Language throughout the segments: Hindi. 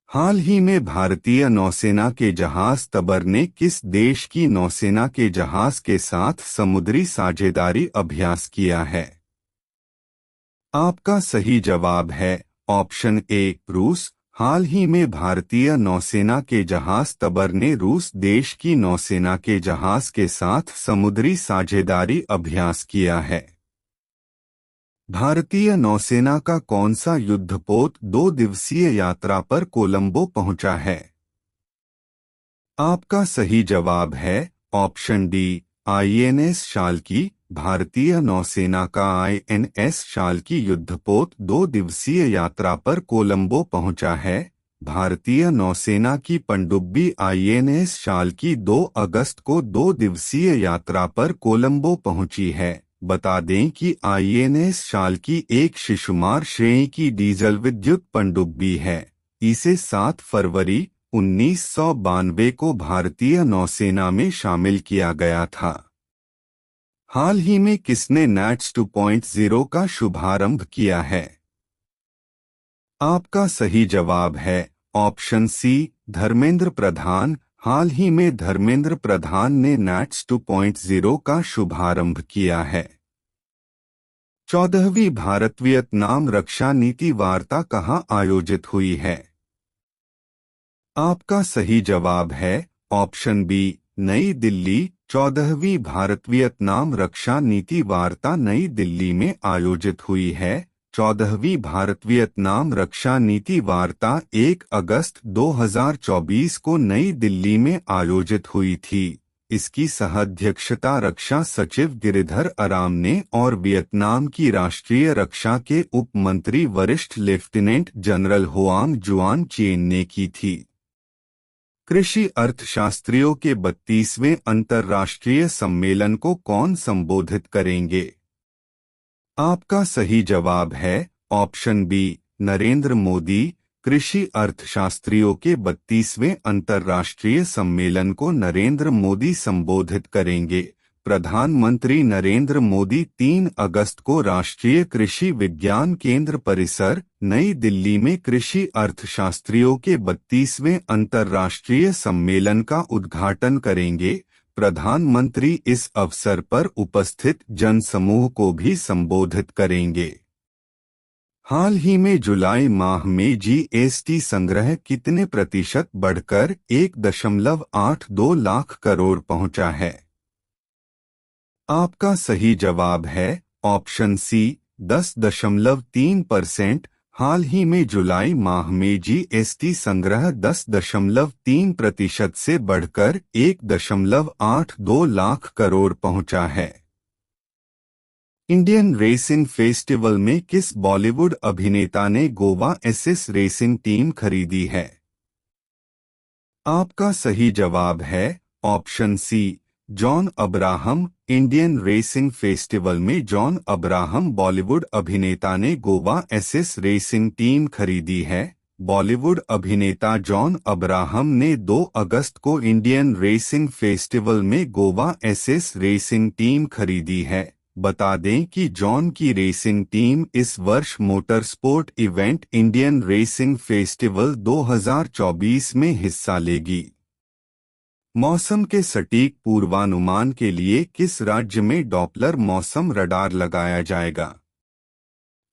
हाल ही में भारतीय नौसेना के जहाज तबर ने किस देश की नौसेना के जहाज के साथ समुद्री साझेदारी अभ्यास किया है? आपका सही जवाब है ऑप्शन ए रूस। हाल ही में भारतीय नौसेना के जहाज तबर ने रूस देश की नौसेना के जहाज के साथ समुद्री साझेदारी अभ्यास किया है। भारतीय नौसेना का कौन सा युद्धपोत 2 दिवसीय यात्रा पर कोलंबो पहुंचा है? आपका सही जवाब है ऑप्शन डी आईएनएस शाल्की। भारतीय नौसेना का आईएनएस शाल्की युद्धपोत 2 दिवसीय यात्रा पर कोलंबो पहुंचा है। भारतीय नौसेना की पनडुब्बी आईएनएस शाल्की 2 अगस्त को 2 दिवसीय यात्रा पर कोलंबो पहुंची है। बता दें कि आईएनएस शाल्की एक शिशुमार श्रेणी की डीजल विद्युत पनडुब्बी है। इसे 7 फरवरी 1992 को भारतीय नौसेना में शामिल किया गया था। हाल ही में किसने नैट्स 2.0 का शुभारंभ किया है? आपका सही जवाब है ऑप्शन सी धर्मेंद्र प्रधान। हाल ही में धर्मेंद्र प्रधान ने नैट्स 2.0 का शुभारंभ किया है। 14वीं भारत वियतनाम रक्षा नीति वार्ता कहाँ आयोजित हुई है? आपका सही जवाब है ऑप्शन बी नई दिल्ली। 14वीं भारत वियतनाम रक्षा नीति वार्ता नई दिल्ली में आयोजित हुई है। 14वीं भारत वियतनाम रक्षा नीति वार्ता 1 अगस्त 2024 को नई दिल्ली में आयोजित हुई थी। इसकी सह-अध्यक्षता रक्षा सचिव गिरिधर अराम ने और वियतनाम की राष्ट्रीय रक्षा के उप मंत्री वरिष्ठ लेफ्टिनेंट जनरल होआंग जुआन चेन ने की थी। कृषि अर्थशास्त्रियों के 32वें अंतर्राष्ट्रीय सम्मेलन को कौन संबोधित करेंगे? आपका सही जवाब है ऑप्शन बी नरेंद्र मोदी। कृषि अर्थशास्त्रियों के 32वें अंतर्राष्ट्रीय सम्मेलन को नरेंद्र मोदी संबोधित करेंगे। प्रधानमंत्री नरेंद्र मोदी 3 अगस्त को राष्ट्रीय कृषि विज्ञान केंद्र परिसर नई दिल्ली में कृषि अर्थशास्त्रियों के 32वें अंतर्राष्ट्रीय सम्मेलन का उद्घाटन करेंगे। प्रधानमंत्री इस अवसर पर उपस्थित जनसमूह को भी संबोधित करेंगे। हाल ही में जुलाई माह में जीएसटी संग्रह कितने प्रतिशत बढ़कर 1.82 लाख करोड़ पहुंचा है? आपका सही जवाब है ऑप्शन सी 10.3%। हाल ही में जुलाई माह में जीएसटी संग्रह 10.3% से बढ़कर 1.82 लाख करोड़ पहुंचा है। इंडियन रेसिंग फेस्टिवल में किस बॉलीवुड अभिनेता ने गोवा एसएस रेसिंग टीम खरीदी है? आपका सही जवाब है option C John Abraham. Indian racing festival में जॉन अब्राहम बॉलीवुड अभिनेता ने गोवा एसएस रेसिंग टीम खरीदी है। बॉलीवुड अभिनेता जॉन अब्राहम ने 2 अगस्त को इंडियन रेसिंग फेस्टिवल में गोवा एसएस रेसिंग टीम खरीदी है। बता दें कि जॉन की रेसिंग टीम इस वर्ष motor sport event Indian racing festival 2024 में हिस्सा लेगी। मौसम के सटीक पूर्वानुमान के लिए किस राज्य में डॉपलर मौसम रडार लगाया जाएगा?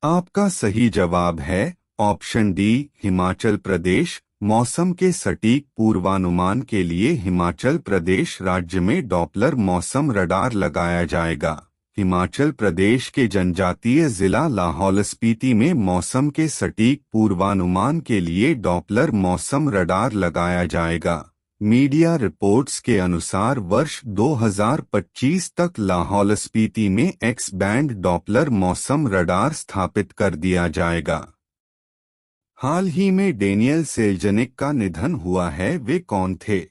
आपका सही जवाब है ऑप्शन डी हिमाचल प्रदेश। मौसम के सटीक पूर्वानुमान के लिए हिमाचल प्रदेश राज्य में डॉपलर मौसम रडार लगाया जाएगा। हिमाचल प्रदेश के जनजातीय जिला लाहौल स्पीति में मौसम के सटीक पूर्वानुमान के लिए डॉपलर मौसम रडार लगाया जाएगा। मीडिया रिपोर्ट्स के अनुसार वर्ष 2025 तक लाहौल स्पीति में एक्स बैंड डॉपलर मौसम रडार स्थापित कर दिया जाएगा। हाल ही में डेनियल सेल्जनिक का निधन हुआ है, वे कौन थे?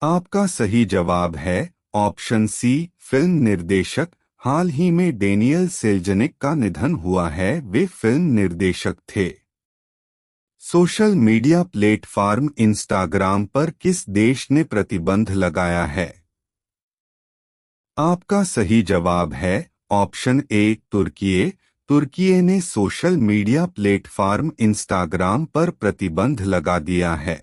आपका सही जवाब है ऑप्शन सी फिल्म निर्देशक। हाल ही में डेनियल सेल्जनिक का निधन हुआ है, वे फिल्म निर्देशक थे। सोशल मीडिया प्लेटफॉर्म इंस्टाग्राम पर किस देश ने प्रतिबंध लगाया है? आपका सही जवाब है ऑप्शन ए तुर्की। तुर्की ने सोशल मीडिया प्लेटफॉर्म इंस्टाग्राम पर प्रतिबंध लगा दिया है।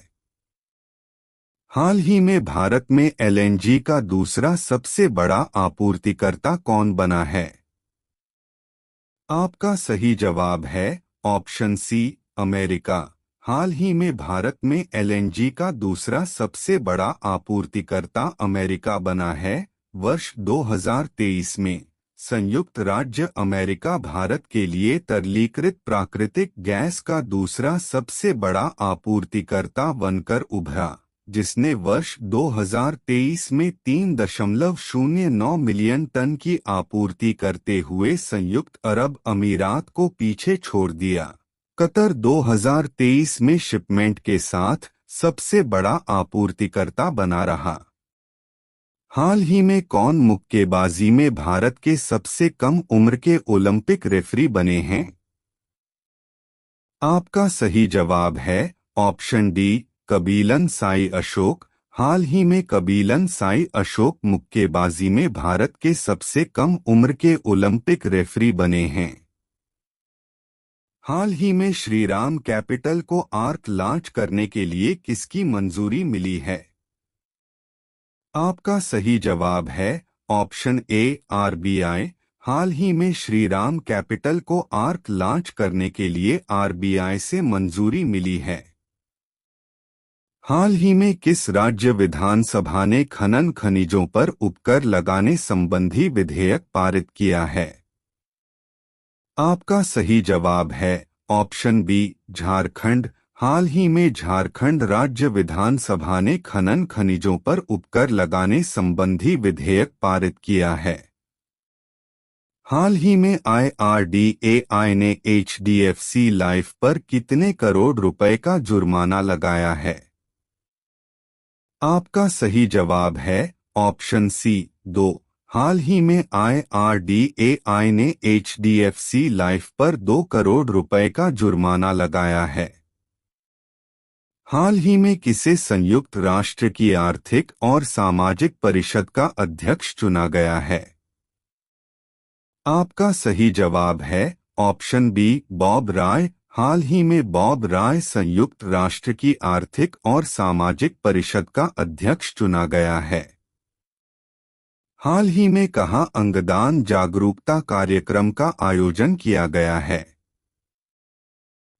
हाल ही में भारत में एलएनजी का दूसरा सबसे बड़ा आपूर्तिकर्ता कौन बना है? आपका सही जवाब है ऑप्शन सी, अमेरिका। हाल ही में भारत में एलएनजी का दूसरा सबसे बड़ा आपूर्तिकर्ता अमेरिका बना है। वर्ष 2023 में संयुक्त राज्य अमेरिका भारत के लिए तरलीकृत प्राकृतिक गैस का दूसरा सबसे बड़ा आपूर्तिकर्ता बनकर उभरा, जिसने वर्ष 2023 में 3.09 मिलियन टन की आपूर्ति करते हुए संयुक्त अरब अमीरात को पीछे छोड़ दिया। कतर 2023 में शिपमेंट के साथ सबसे बड़ा आपूर्तिकर्ता बना रहा। हाल ही में कौन मुक्केबाजी में भारत के सबसे कम उम्र के ओलंपिक रेफरी बने हैं? आपका सही जवाब है ऑप्शन डी, कबीलन साई अशोक। हाल ही में कबीलन साई अशोक मुक्केबाजी में भारत के सबसे कम उम्र के ओलंपिक रेफरी बने हैं। हाल ही में श्रीराम कैपिटल को आर्क लॉन्च करने के लिए किसकी मंजूरी मिली है? आपका सही जवाब है ऑप्शन ए, आरबीआई। हाल ही में श्रीराम कैपिटल को आर्क लॉन्च करने के लिए आरबीआई से मंजूरी मिली है। हाल ही में किस राज्य विधानसभा ने खनन खनिजों पर उपकर लगाने संबंधी विधेयक पारित किया है? आपका सही जवाब है ऑप्शन बी, झारखंड। हाल ही में झारखंड राज्य विधानसभा ने खनन खनिजों पर उपकर लगाने संबंधी विधेयक पारित किया है। हाल ही में IRDAI ने HDFC लाइफ पर कितने करोड़ रुपए का जुर्माना लगाया है? आपका सही जवाब है ऑप्शन सी, 2। हाल ही में IRDAI ने HDFC लाइफ पर 2 करोड़ रुपए का जुर्माना लगाया है। हाल ही में किसे संयुक्त राष्ट्र की आर्थिक और सामाजिक परिषद का अध्यक्ष चुना गया है? आपका सही जवाब है ऑप्शन बी, बॉब राय। हाल ही में बॉब राय संयुक्त राष्ट्र की आर्थिक और सामाजिक परिषद का अध्यक्ष चुना गया है। हाल ही में कहाँ अंगदान जागरूकता कार्यक्रम का आयोजन किया गया है?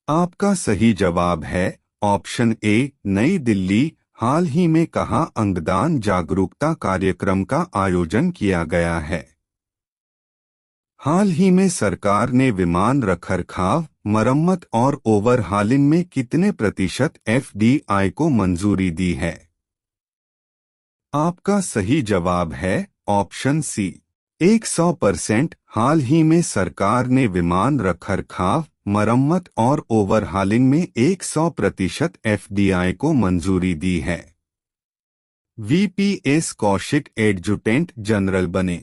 आपका सही जवाब है ऑप्शन ए, नई दिल्ली। हाल ही में कहाँ अंगदान जागरूकता कार्यक्रम का आयोजन किया गया है? हाल ही में सरकार ने विमान रखरखाव, मरम्मत और ओवरहालिंग में कितने प्रतिशत FDI को मंजूरी दी है? आपका सही जवाब है ऑप्शन सी, 100%। हाल ही में सरकार ने विमान रखरखाव, मरम्मत और ओवरहालिंग में 100% FDI को मंजूरी दी है। VPS कौशिक एडजुटेंट जनरल बने।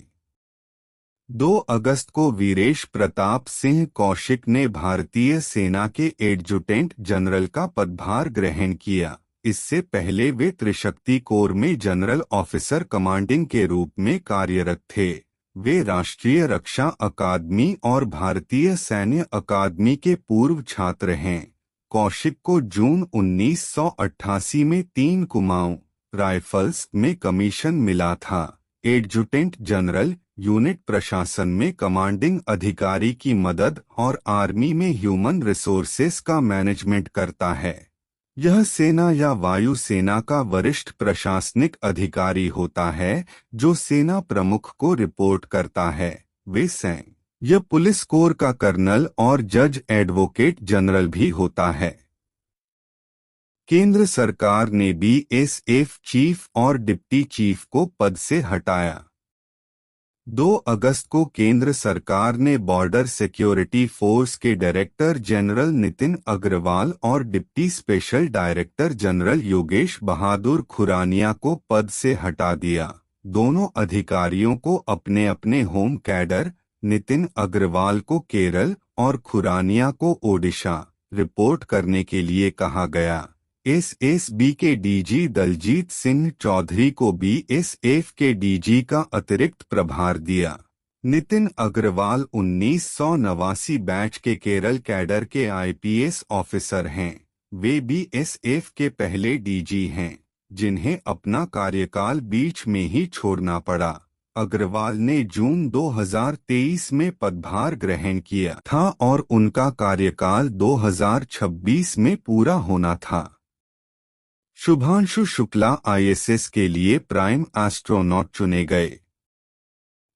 2 अगस्त को वीरेश प्रताप सिंह कौशिक ने भारतीय सेना के एडजुटेंट जनरल का पदभार ग्रहण किया। इससे पहले वे त्रिशक्ति कोर में जनरल ऑफिसर कमांडिंग के रूप में कार्यरत थे। वे राष्ट्रीय रक्षा अकादमी और भारतीय सैन्य अकादमी के पूर्व छात्र हैं। कौशिक को जून 1988 में 3 कुमाऊं राइफल्स में कमीशन मिला था। एडजुटेंट जनरल यूनिट प्रशासन में कमांडिंग अधिकारी की मदद और आर्मी में ह्यूमन रिसोर्सेस का मैनेजमेंट करता है। यह सेना या वायु सेना का वरिष्ठ प्रशासनिक अधिकारी होता है जो सेना प्रमुख को रिपोर्ट करता है। वे सैन्य या पुलिस कोर का कर्नल और जज एडवोकेट जनरल भी होता है। केंद्र सरकार ने BSF चीफ और डिप्टी चीफ को पद से हटाया। 2 अगस्त को केंद्र सरकार ने बॉर्डर सिक्योरिटी फोर्स के डायरेक्टर जनरल नितिन अग्रवाल और deputy special director general Yogesh Bahadur Khurania को पद से हटा दिया। दोनों अधिकारियों को अपने अपने होम कैडर, नितिन अग्रवाल को केरल और खुरानिया को ओडिशा, रिपोर्ट करने के लिए कहा गया। SSB के DG दलजीत सिंह चौधरी को BSF के DG का अतिरिक्त प्रभार दिया। नितिन अग्रवाल 1989 बैच के केरल कैडर के आईपीएस ऑफिसर हैं। वे बीएसएफ के पहले डीजी हैं जिन्हें अपना कार्यकाल बीच में ही छोड़ना पड़ा। अग्रवाल ने जून 2023 में पदभार ग्रहण किया था और उनका कार्यकाल 2026 में पूरा होना था। शुभांशु शुक्ला आईएसएस के लिए प्राइम एस्ट्रोनॉट चुने गए।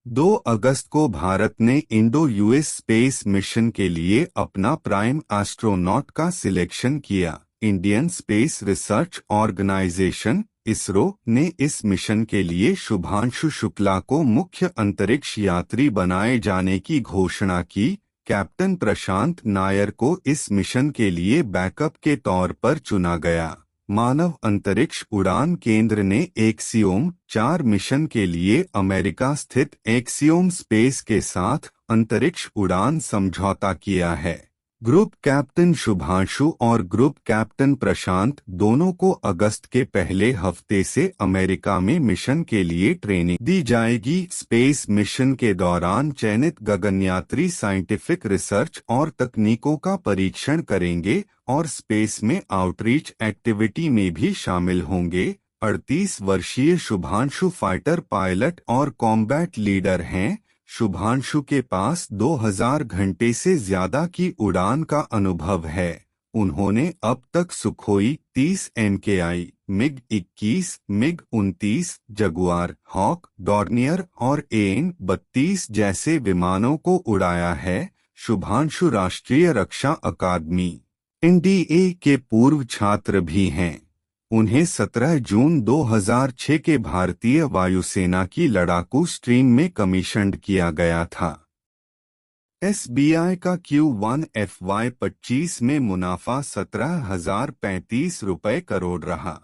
2 अगस्त को भारत ने इंडो यूएस स्पेस मिशन के लिए अपना प्राइम एस्ट्रोनॉट का सिलेक्शन किया। Indian space research organisation ISRO ने इस मिशन के लिए शुभांशु शुक्ला को मुख्य अंतरिक्ष यात्री बनाए जाने की घोषणा की। कैप्टन प्रशांत नायर को इस मिशन के लिए बैकअप के तौर पर चुना गया। मानव अंतरिक्ष उड़ान केंद्र ने एक्सियोम 4 मिशन के लिए अमेरिका स्थित एक्सियोम स्पेस के साथ अंतरिक्ष उड़ान समझौता किया है। ग्रुप कैप्टन शुभांशु और ग्रुप कैप्टन प्रशांत दोनों को अगस्त के पहले हफ्ते से अमेरिका में मिशन के लिए ट्रेनिंग दी जाएगी। स्पेस मिशन के दौरान चयनित गगनयात्री साइंटिफिक रिसर्च और तकनीकों का परीक्षण करेंगे और स्पेस में आउटरीच एक्टिविटी में भी शामिल होंगे। 38 वर्षीय शुभांशु फाइटर पायलट और कॉम्बैट लीडर हैं। शुभांशु के पास 2000 घंटे से ज्यादा की उड़ान का अनुभव है। उन्होंने अब तक Sukhoi 30 MKI, MiG 21, MiG 29, Jaguar, Hawk, Dornier और AN-32 जैसे विमानों को उड़ाया है। शुभांशु राष्ट्रीय रक्षा अकादमी NDA के पूर्व छात्र भी हैं। उन्हें 17 जून 2006 के भारतीय वायुसेना की लड़ाकू स्ट्रीम में कमीशन्ड किया गया था। SBI का Q1 FY25 में मुनाफा 17,035 रुपये करोड़ रहा।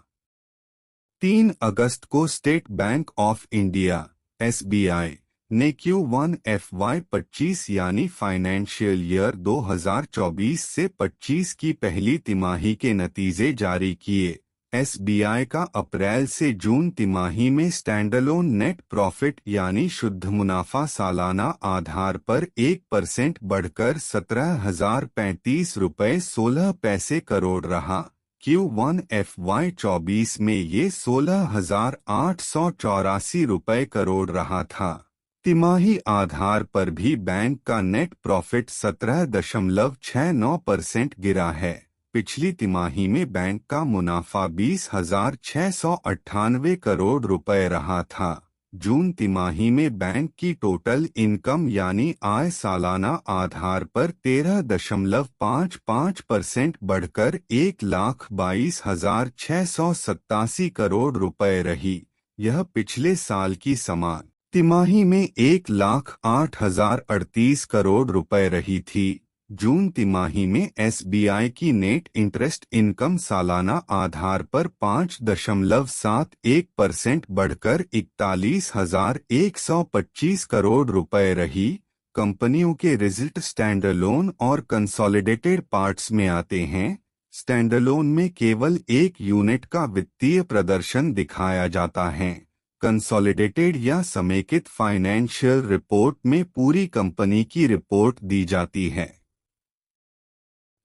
3 अगस्त को state bank of India SBI ने Q1 FY25 यानी फाइनेंशियल ईयर 2024 से 25 की पहली तिमाही के नतीजे जारी किए। SBI का अप्रैल से जून तिमाही में स्टैंडअलोन नेट प्रॉफिट यानी शुद्ध मुनाफा सालाना आधार पर 1% बढ़कर 17,035 रुपये 16 पैसे करोड़ रहा। Q1 FY24 में ये 16,884 रुपये करोड़ रहा था। तिमाही आधार पर भी बैंक का नेट प्रॉफिट 17.69% गिरा है। पिछली तिमाही में बैंक का मुनाफा 20,698 करोड़ रुपए रहा था। जून तिमाही में बैंक की टोटल इनकम यानी आय सालाना आधार पर 13.55% बढ़कर 1,22,687 करोड़ रुपए रही। यह पिछले साल की समान तिमाही में 1,08,038 करोड़ रुपए रही थी। जून तिमाही में SBI की नेट इंटरेस्ट इनकम सालाना आधार पर 5.71% बढ़कर 41,125 करोड़ रुपए रही। कंपनियों के रिजल्ट स्टैंडअलोन और कंसोलिडेटेड पार्ट्स में आते हैं। स्टैंडअलोन में केवल एक यूनिट का वित्तीय प्रदर्शन दिखाया जाता है। कंसोलिडेटेड या समेकित फाइनेंशियल रिपोर्ट में पूरी कंपनी की रिपोर्ट दी जाती है।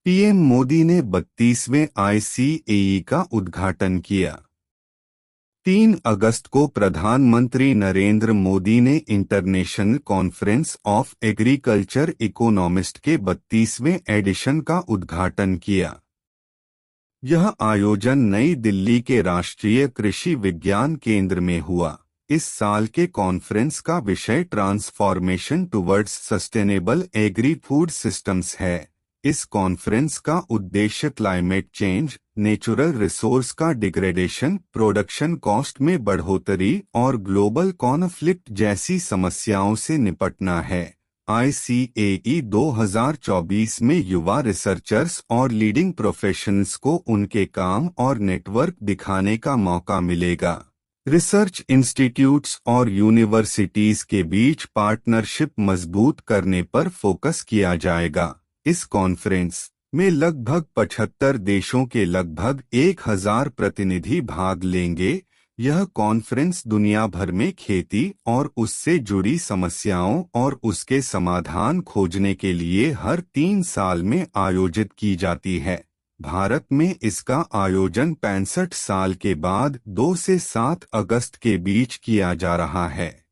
पीएम मोदी ने 32वें ICAE का उद्घाटन किया। 3 अगस्त को प्रधानमंत्री नरेंद्र मोदी ने international conference of agriculture economist के 32वें एडिशन का उद्घाटन किया। यह आयोजन नई दिल्ली के राष्ट्रीय कृषि विज्ञान केंद्र में हुआ। इस साल के कॉन्फ्रेंस का विषय transformation towards sustainable agri food systems है। इस कॉन्फ्रेंस का उद्देश्य क्लाइमेट चेंज, नेचुरल रिसोर्स का डिग्रेडेशन, प्रोडक्शन कॉस्ट में बढ़ोतरी और ग्लोबल कॉन्फ्लिक्ट जैसी समस्याओं से निपटना है। ICAE 2024 में युवा रिसर्चर्स और लीडिंग प्रोफेशनल्स को उनके काम और नेटवर्क दिखाने का मौका मिलेगा। रिसर्च इंस्टीट्यूट्स और यूनिवर्सिटीज के बीच पार्टनरशिप मजबूत करने पर फोकस किया जाएगा। इस कॉन्फ्रेंस में लगभग 75 देशों के लगभग 1,000 प्रतिनिधि भाग लेंगे। यह कॉन्फ्रेंस दुनिया भर में खेती और उससे जुड़ी समस्याओं और उसके समाधान खोजने के लिए हर 3 साल में आयोजित की जाती है। भारत में इसका आयोजन 65 साल के बाद 2 से 7 अगस्त के बीच किया जा रहा है।